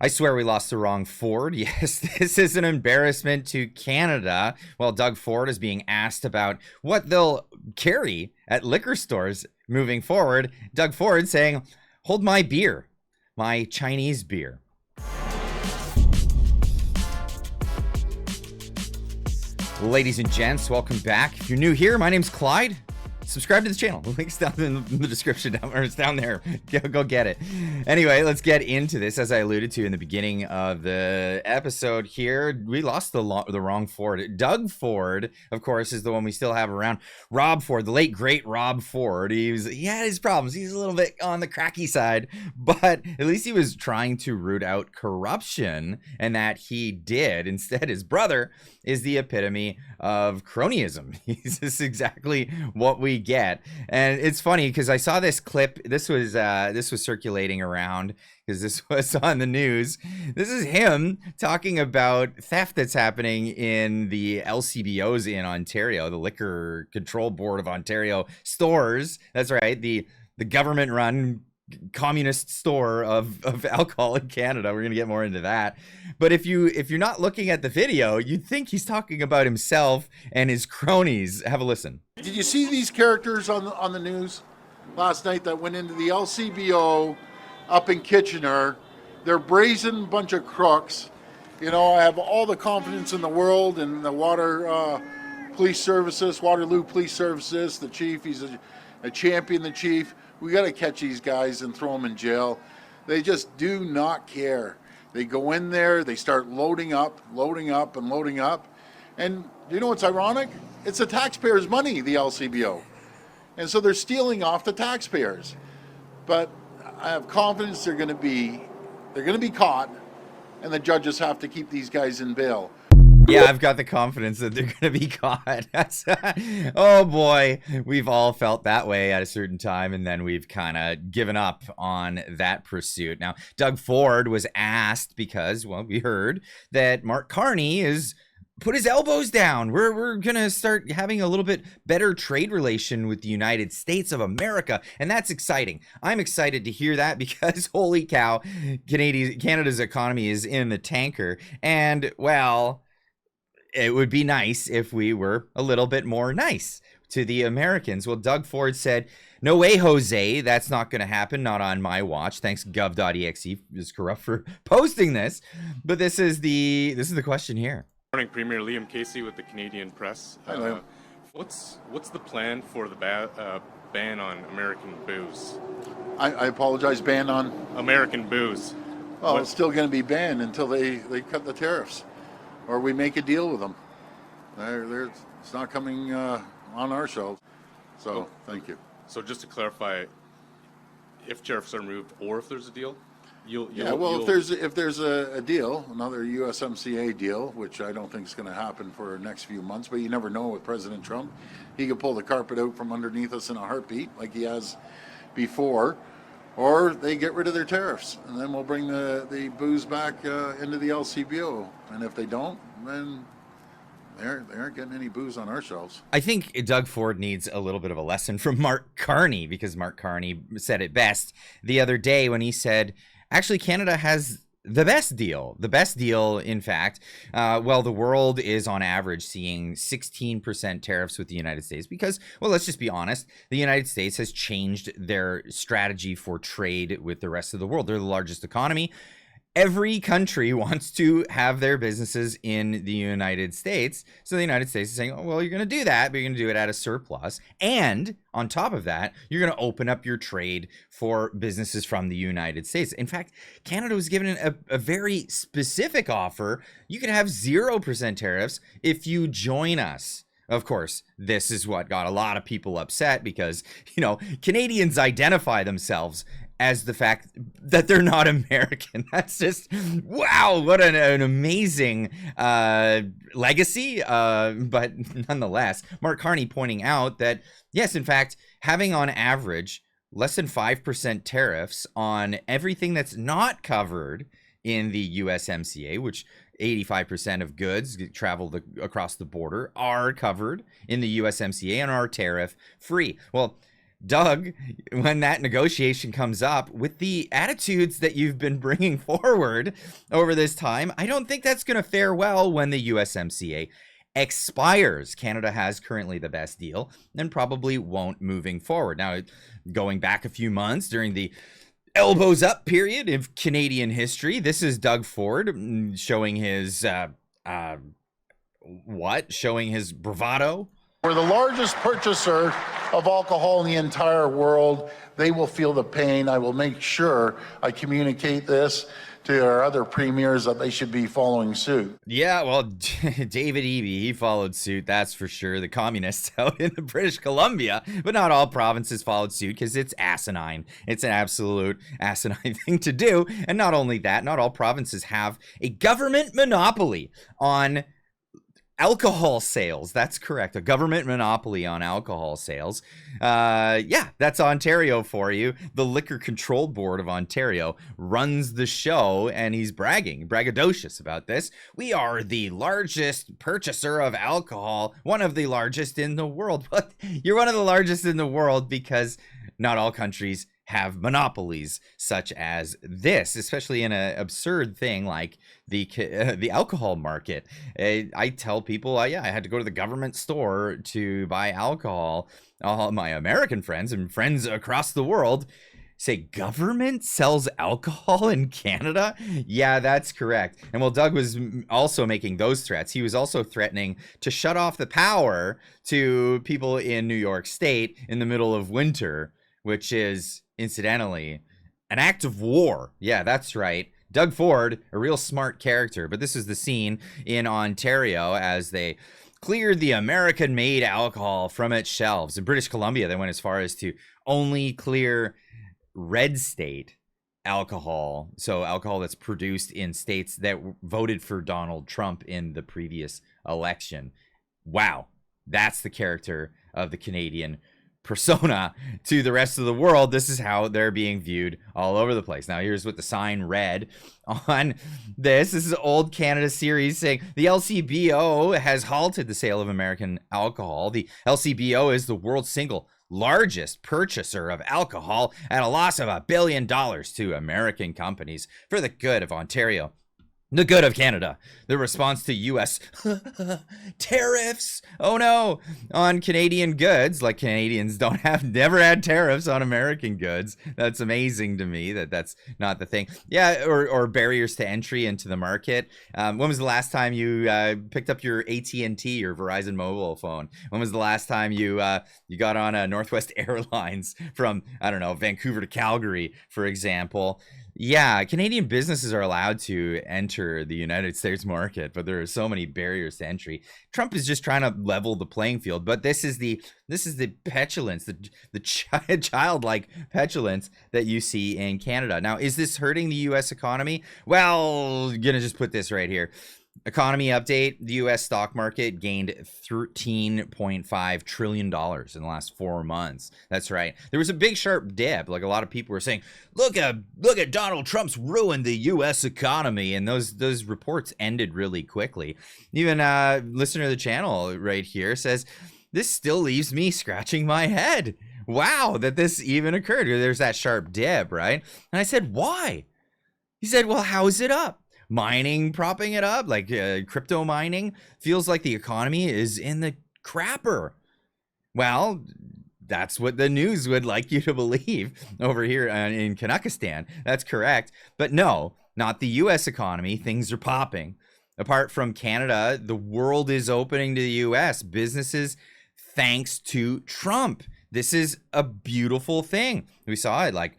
I swear we lost the wrong Ford. Yes, this is an embarrassment to Canada. Well, Doug Ford is being asked about what they'll carry at liquor stores moving forward. Doug Ford saying, hold my beer, my Chinese beer. Ladies and gents, welcome back. If you're new here, my name's Clyde. Subscribe to the channel. The link's down in the description, or it's down there. Go get it. Anyway, let's get into this. As I alluded to in the beginning of the episode here, we lost the wrong Ford. Doug Ford, of course, is the one we still have around. Rob Ford, the late great Rob Ford. He had his problems. He's a little bit on the cracky side, but at least he was trying to root out corruption, and that he did. Instead, his brother is the epitome of cronyism. This is exactly what we get. And it's funny because I saw this clip. This was circulating around because this was on the news. This is him talking about theft that's happening in the LCBOs in Ontario, the Liquor Control Board of Ontario stores. That's right, the government-run communist store of alcohol in Canada. We're gonna get more into that, but if you're not looking at the video, you'd think he's talking about himself and his cronies. Have a listen. Did you see these characters on the news last night that went into the LCBO up in Kitchener? They're brazen bunch of crooks. You know, I have all the confidence in the world in the Waterloo Police Services. The chief, he's a champion, the chief. We got to catch these guys and throw them in jail. They just do not care. They go in there, they start loading up. And you know what's ironic? It's the taxpayers' money, the LCBO. And so they're stealing off the taxpayers. But I have confidence they're going to be caught, and the judges have to keep these guys in bail. Yeah, I've got the confidence that they're going to be caught. Oh boy, we've all felt that way at a certain time, and then we've kind of given up on that pursuit. Now, Doug Ford was asked because, well, we heard that Mark Carney is put his elbows down. We're going to start having a little bit better trade relation with the United States of America, and that's exciting. I'm excited to hear that because, holy cow, Canada's economy is in the tanker, and, well, it would be nice if we were a little bit more nice to the Americans. Well, Doug Ford said, no way, Jose, that's not going to happen. Not on my watch. Thanks, gov.exe is corrupt for posting this. But this is the question here. Morning, Premier Liam Casey with the Canadian Press. Hello. What's the plan for the ban on American booze? I apologize, ban on? American booze. Well, it's still going to be banned until they cut the tariffs. Or we make a deal with them. It's not coming on our shelves. So, thank you. So just to clarify, if tariffs are removed or if there's a deal, if there's a deal, another USMCA deal, which I don't think is going to happen for the next few months, but you never know with President Trump. He could pull the carpet out from underneath us in a heartbeat like he has before. Or they get rid of their tariffs, and then we'll bring the booze back into the LCBO. And if they don't, then they aren't getting any booze on our shelves. I think Doug Ford needs a little bit of a lesson from Mark Carney, because Mark Carney said it best the other day when he said, actually, Canada has the best deal, in fact. Well, the world is on average seeing 16% tariffs with the United States because, well, let's just be honest, the United States has changed their strategy for trade with the rest of the world. They're the largest economy. Every country wants to have their businesses in the United States. So the United States is saying, oh, well, you're going to do that, but you're going to do it at a surplus. And on top of that, you're going to open up your trade for businesses from the United States. In fact, Canada was given a very specific offer. You could have 0% tariffs if you join us. Of course, this is what got a lot of people upset because, you know, Canadians identify themselves as the fact that they're not American. That's just, wow, what an amazing legacy. But nonetheless, Mark Carney pointing out that, yes, in fact, having on average less than 5% tariffs on everything that's not covered in the USMCA, which 85% of goods traveled across the border are covered in the USMCA and are tariff free. Well, Doug, when that negotiation comes up, with the attitudes that you've been bringing forward over this time, I don't think that's going to fare well when the USMCA expires. Canada has currently the best deal and probably won't moving forward. Now, going back a few months during the elbows up period of Canadian history, this is Doug Ford showing his showing his bravado. We're the largest purchaser of alcohol in the entire world. They will feel the pain. I will make sure I communicate this to our other premiers that they should be following suit. Yeah, well, David Eby, he followed suit, that's for sure. The communists out in British Columbia, but not all provinces followed suit because it's asinine. It's an absolute asinine thing to do. And not only that, not all provinces have a government monopoly on alcohol sales. That's correct. A government monopoly on alcohol sales. Yeah, that's Ontario for you. The Liquor Control Board of Ontario runs the show, and he's braggadocious about this. We are the largest purchaser of alcohol, one of the largest in the world. But you're one of the largest in the world because not all countries have monopolies such as this, especially in an absurd thing like the alcohol market. I tell people, I had to go to the government store to buy alcohol. All my American friends and friends across the world say, government sells alcohol in Canada? Yeah, that's correct. And while Doug was also making those threats, he was also threatening to shut off the power to people in New York State in the middle of winter, which is, incidentally, an act of war. Yeah, that's right. Doug Ford, a real smart character, but this is the scene in Ontario as they cleared the American-made alcohol from its shelves. In British Columbia, they went as far as to only clear red state alcohol, so alcohol that's produced in states that voted for Donald Trump in the previous election. Wow, that's the character of the Canadian persona to the rest of the world. This is how they're being viewed all over the place. Now, here's what the sign read on this. This is Old Canada series saying the LCBO has halted the sale of American alcohol. The LCBO is the world's single largest purchaser of alcohol at a loss of $1 billion to American companies for the good of Ontario, the good of Canada. The response to U.S. tariffs, oh no, on Canadian goods, like Canadians never had tariffs on American goods. That's amazing to me that that's not the thing. Yeah, or barriers to entry into the market. When was the last time you picked up your AT&T or Verizon mobile phone? When was the last time you got on a Northwest Airlines from, I don't know, Vancouver to Calgary, for example? Yeah, Canadian businesses are allowed to enter the United States market, but there are so many barriers to entry. Trump is just trying to level the playing field, but this is the petulance, the childlike petulance that you see in Canada. Now, is this hurting the U.S. economy? Well, I'm gonna just put this right here. Economy update, the U.S. stock market gained $13.5 trillion in the last 4 months. That's right. There was a big sharp dip. Like a lot of people were saying, look at Donald Trump's ruined the U.S. economy. And those reports ended really quickly. Even a listener to the channel right here says, this still leaves me scratching my head. Wow, that this even occurred. There's that sharp dip, right? And I said, why? He said, well, how is it up? Mining propping it up, like crypto mining. Feels like the economy is in the crapper. Well, that's what the news would like you to believe over here in Kanakistan. That's correct. But no, not the U.S. economy. Things are popping. Apart from Canada, the world is opening to the U.S. businesses thanks to Trump. This is a beautiful thing. We saw it like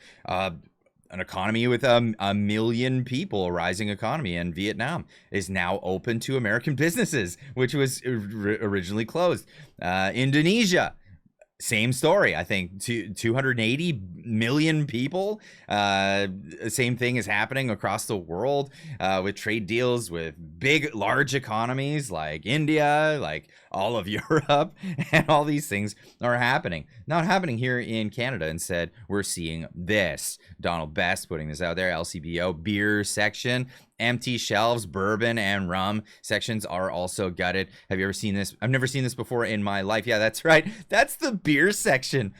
an economy with a million people, a rising economy in Vietnam, is now open to American businesses, which was originally closed. Indonesia, same story. I think 280 million people. Same thing is happening across the world with trade deals with big, large economies like India, like all of Europe, and all these things are happening. Not happening here in Canada. Instead, we're seeing this. Donald Best putting this out there. LCBO beer section, empty shelves. Bourbon and rum sections are also gutted. Have you ever seen this? I've never seen this before in my life. Yeah, that's right. That's the beer section.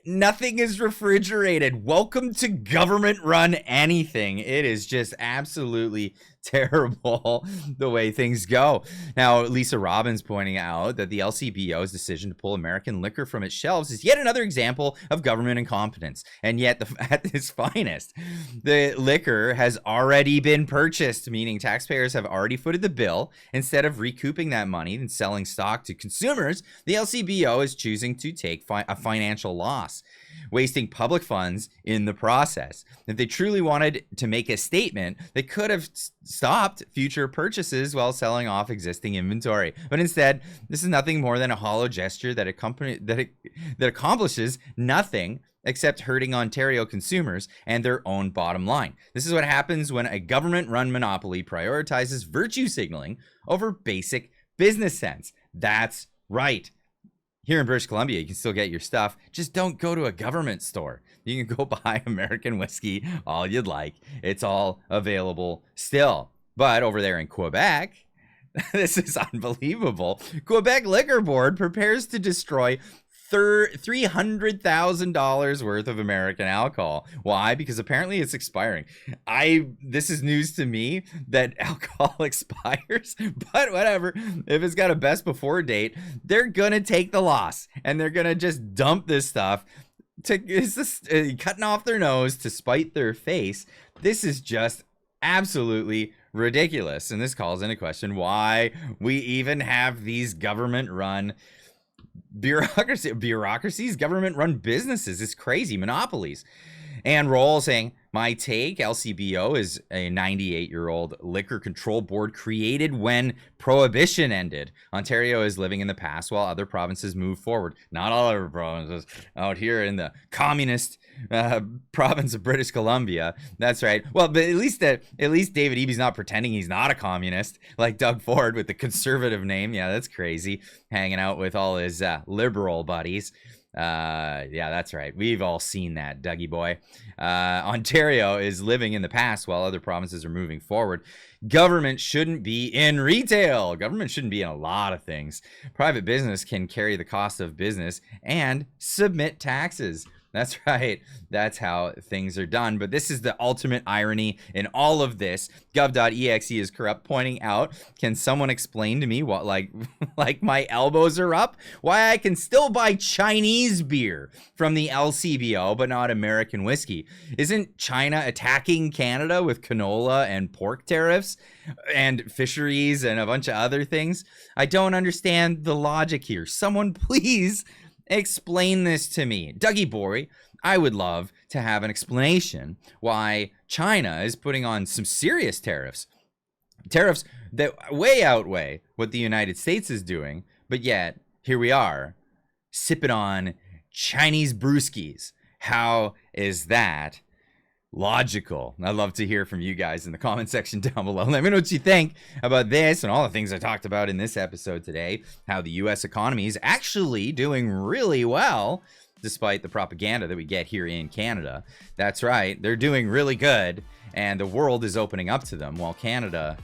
Nothing is refrigerated. Welcome to government run anything. It is just absolutely terrible the way things go. Now, Lisa Robbins pointing out that the LCBO's decision to pull American liquor from its shelves is yet another example of government incompetence. And yet, at its finest, the liquor has already been purchased, meaning taxpayers have already footed the bill. Instead of recouping that money and selling stock to consumers, the LCBO is choosing to take a financial loss, wasting public funds in the process. If they truly wanted to make a statement, they could have stopped future purchases while selling off existing inventory. But instead, this is nothing more than a hollow gesture that accomplishes nothing except hurting Ontario consumers and their own bottom line. This is what happens when a government-run monopoly prioritizes virtue signaling over basic business sense. That's right. Here in British Columbia, you can still get your stuff. Just don't go to a government store. You can go buy American whiskey all you'd like. It's all available still. But over there in Quebec, this is unbelievable. Quebec Liquor Board prepares to destroy $300,000 worth of American alcohol. Why? Because apparently it's expiring. This is news to me that alcohol expires, but whatever. If it's got a best before date, they're gonna take the loss and they're gonna just dump this stuff cutting off their nose to spite their face. This is just absolutely ridiculous, and this calls into question why we even have these government-run bureaucracies, government-run businesses. It's crazy. Monopolies. And Roll saying, my take, LCBO is a 98-year-old liquor control board created when Prohibition ended. Ontario is living in the past while other provinces move forward. Not all our provinces. Out here in the communist province of British Columbia. That's right. Well, but at least David Eby's not pretending he's not a communist like Doug Ford with the conservative name. Yeah, that's crazy. Hanging out with all his liberal buddies. Yeah, that's right. We've all seen that, Dougie boy. Ontario is living in the past while other provinces are moving forward. Government shouldn't be in retail. Government shouldn't be in a lot of things. Private business can carry the cost of business and submit taxes. That's right. That's how things are done. But this is the ultimate irony in all of this. Gov.exe is corrupt, pointing out, can someone explain to me what, like my elbows are up? Why I can still buy Chinese beer from the LCBO, but not American whiskey? Isn't China attacking Canada with canola and pork tariffs and fisheries and a bunch of other things? I don't understand the logic here. Someone please explain this to me. Dougie boy, I would love to have an explanation why China is putting on some serious tariffs. Tariffs that way outweigh what the United States is doing, but yet here we are sipping on Chinese brewskis. How is that logical? I'd love to hear from you guys in the comment section down below. Let me know what you think about this and all the things I talked about in this episode today. How the U.S. economy is actually doing really well, despite the propaganda that we get here in Canada. That's right, they're doing really good, and the world is opening up to them, while Canada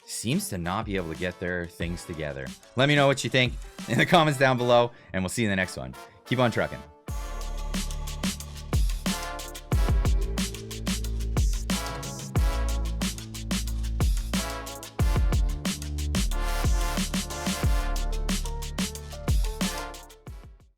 seems to not be able to get their things together. Let me know what you think in the comments down below, and we'll see you in the next one. Keep on trucking.